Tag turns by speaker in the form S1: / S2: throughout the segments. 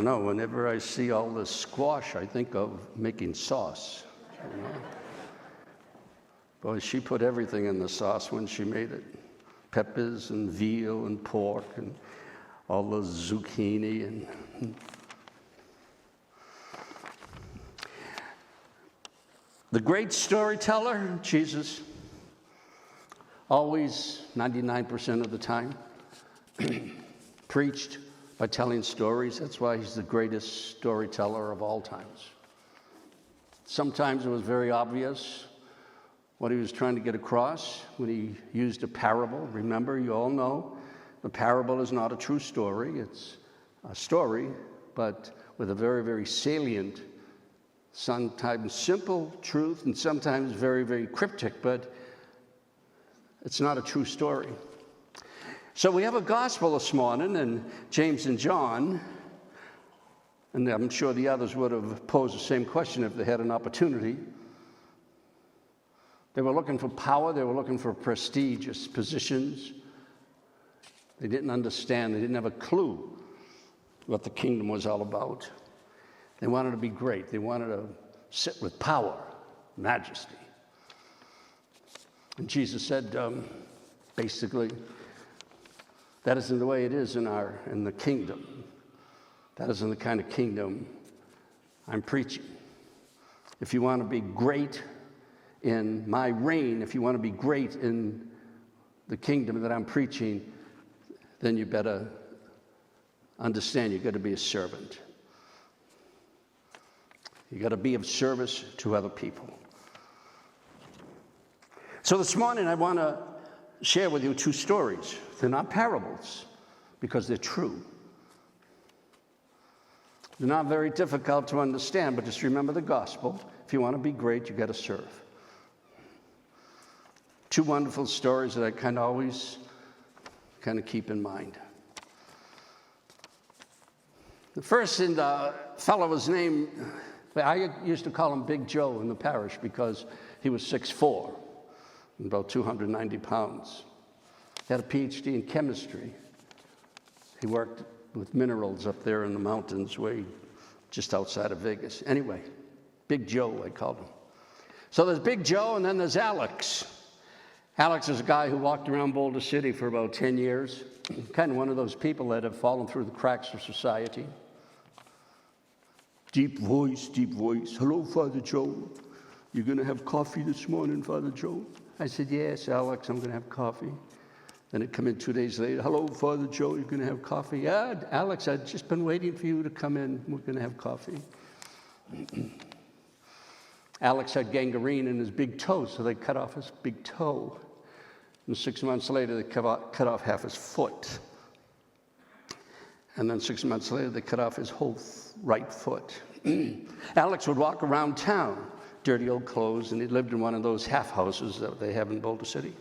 S1: know, whenever I see all this squash, I think of making sauce. You know? Boy, she put everything in the sauce when she made it. Peppers and veal and pork and all the zucchini and... The great storyteller, Jesus, always, 99% of the time, preached by telling stories. That's why he's the greatest storyteller of all times. Sometimes it was very obvious what he was trying to get across when he used a parable. Remember, you all know, the parable is not a true story. It's a story, but with a very, very salient, sometimes simple truth and sometimes very, very cryptic, but it's not a true story. So we have a gospel this morning, and James and John, and I'm sure the others would have posed the same question if they had an opportunity. They were looking for power. They were looking for prestigious positions. They didn't understand. They didn't have a clue what the kingdom was all about. They wanted to be great. They wanted to sit with power, majesty. And Jesus said, basically, that isn't the way it is in the kingdom. That isn't the kind of kingdom I'm preaching. If you want to be great in my reign, if you want to be great in the kingdom that I'm preaching, then you better understand you've got to be a servant. You got to be of service to other people. So this morning I want to share with you two stories. They're not parables because they're true. They're not very difficult to understand, but just remember the gospel. If you want to be great, you got to serve. Two wonderful stories that I always keep in mind. The first fellow was named, I used to call him Big Joe in the parish because he was 6'4", about 290 pounds. He had a PhD in chemistry. He worked with minerals up there in the mountains way just outside of Vegas. Anyway, Big Joe, I called him. So there's Big Joe, and then there's Alex. Alex is a guy who walked around Boulder City for about 10 years, kind of one of those people that have fallen through the cracks of society. Deep voice. Hello, Father Joe. You going to have coffee this morning, Father Joe? I said, yes, Alex, I'm going to have coffee. Then it come in 2 days later. Hello, Father Joe, you going to have coffee? Yeah, Alex, I've just been waiting for you to come in. We're going to have coffee. Alex had gangrene in his big toe, so they cut off his big toe. And 6 months later, they cut off half his foot. And then 6 months later, they cut off his whole right foot. Alex would walk around town, dirty old clothes, and he lived in one of those half houses that they have in Boulder City.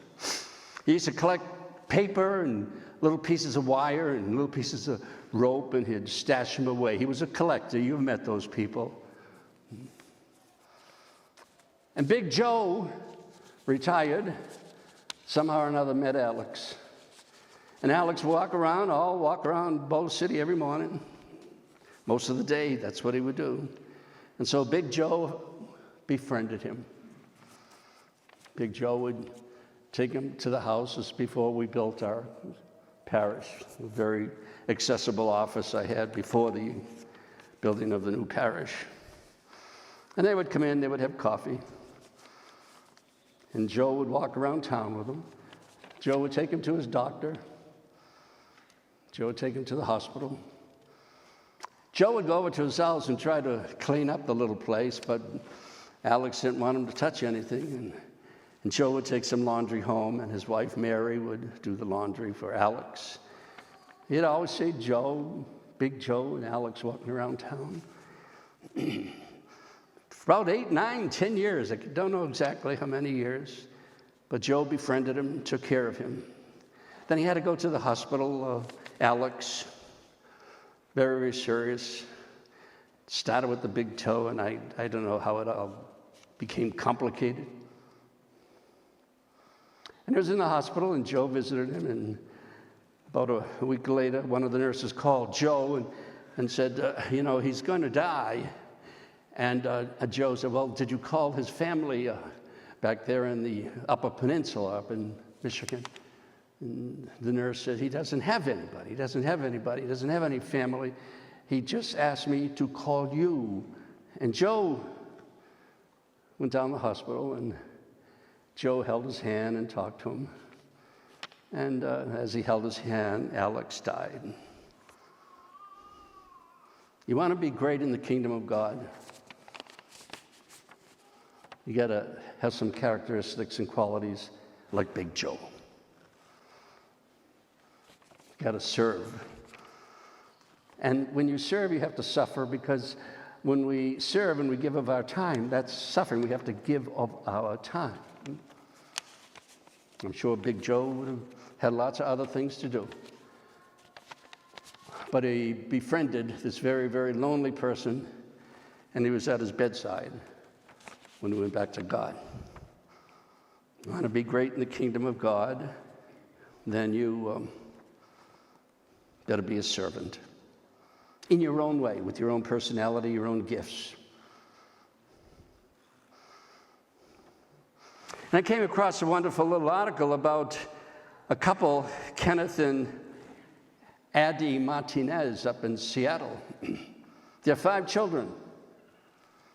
S1: He used to collect paper and little pieces of wire and little pieces of rope, and he'd stash them away. He was a collector. You've met those people. And Big Joe retired, somehow or another met Alex. And Alex would walk around Boulder City every morning. Most of the day, that's what he would do. And so Big Joe befriended him. Big Joe would take him to the houses before we built our parish, a very accessible office I had before the building of the new parish. And they would come in, they would have coffee. And Joe would walk around town with them. Joe would take him to his doctor. Joe would take him to the hospital. Joe would go over to his house and try to clean up the little place, but Alex didn't want him to touch anything. And Joe would take some laundry home, and his wife Mary would do the laundry for Alex. He'd always say Joe, Big Joe, and Alex walking around town. For about 8, 9, 10 years, I don't know exactly how many years, but Joe befriended him, took care of him. Then he had to go to the hospital, Alex, very, very serious. Started with the big toe, and I don't know how it all became complicated. And he was in the hospital, and Joe visited him, and about a week later, one of the nurses called Joe, and and said, he's going to die. And Joe said, well, did you call his family back there in the Upper Peninsula up in Michigan? And the nurse said, he doesn't have anybody. He doesn't have anybody. He doesn't have any family. He just asked me to call you. And Joe went down to the hospital, and Joe held his hand and talked to him. And as he held his hand, Alex died. You want to be great in the kingdom of God? You got to have some characteristics and qualities like Big Joe. You got to serve. And when you serve, you have to suffer, because when we serve and we give of our time, that's suffering. We have to give of our time. I'm sure Big Joe would have had lots of other things to do. But he befriended this very, very lonely person, and he was at his bedside when he went back to God. You want to be great in the kingdom of God, then you got to be a servant in your own way, with your own personality, your own gifts. And I came across a wonderful little article about a couple, Kenneth and Addie Martinez, up in Seattle. They have 5 children.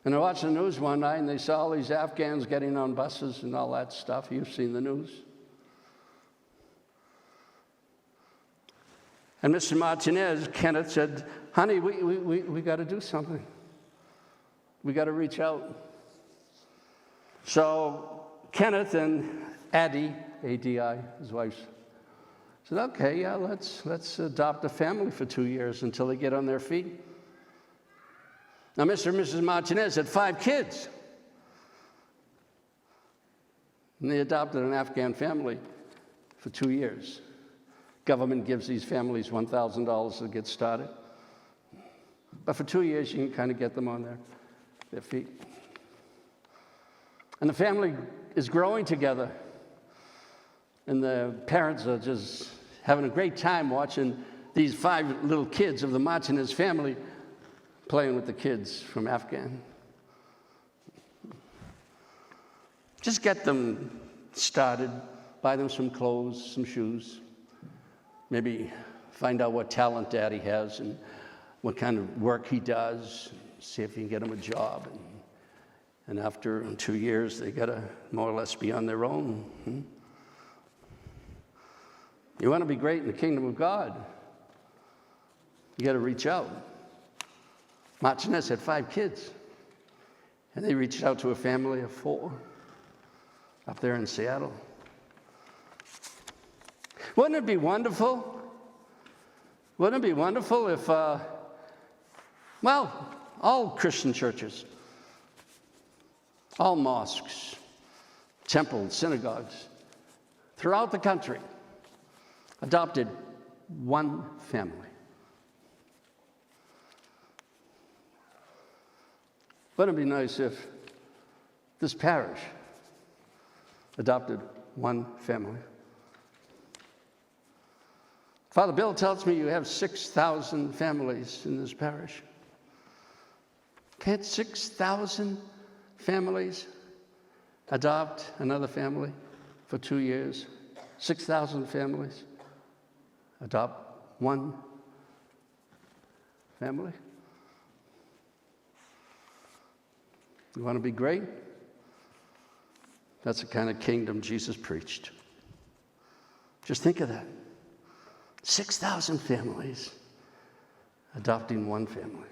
S1: And I watched the news one night, and they saw all these Afghans getting on buses and all that stuff. You've seen the news. And Mr. Martinez, Kenneth, said, honey, we got to do something. We got to reach out. So Kenneth and Addie, A-D-I, his wife, said, okay, yeah, let's adopt a family for 2 years until they get on their feet. Now, Mr. and Mrs. Martinez had 5 kids. And they adopted an Afghan family for 2 years. Government gives these families $1,000 to get started. But for 2 years, you can kind of get them on their feet. And the family is growing together. And the parents are just having a great time watching these 5 little kids of the Martinez family playing with the kids from Afghan. Just get them started, buy them some clothes, some shoes, maybe find out what talent Daddy has and what kind of work he does, see if you can get him a job. And after 2 years, they got to more or less be on their own. You want to be great in the kingdom of God, you got to reach out. Martinez had 5 kids, and they reached out to a family of 4 up there in Seattle. Wouldn't it be wonderful? Wouldn't it be wonderful if, all Christian churches, all mosques, temples, synagogues throughout the country adopted one family? Wouldn't it be nice if this parish adopted one family? Father Bill tells me you have 6,000 families in this parish. Can't 6,000 families adopt another family for 2 years? 6,000 families adopt one family? You want to be great? That's the kind of kingdom Jesus preached. Just think of that. 6,000 families adopting one family.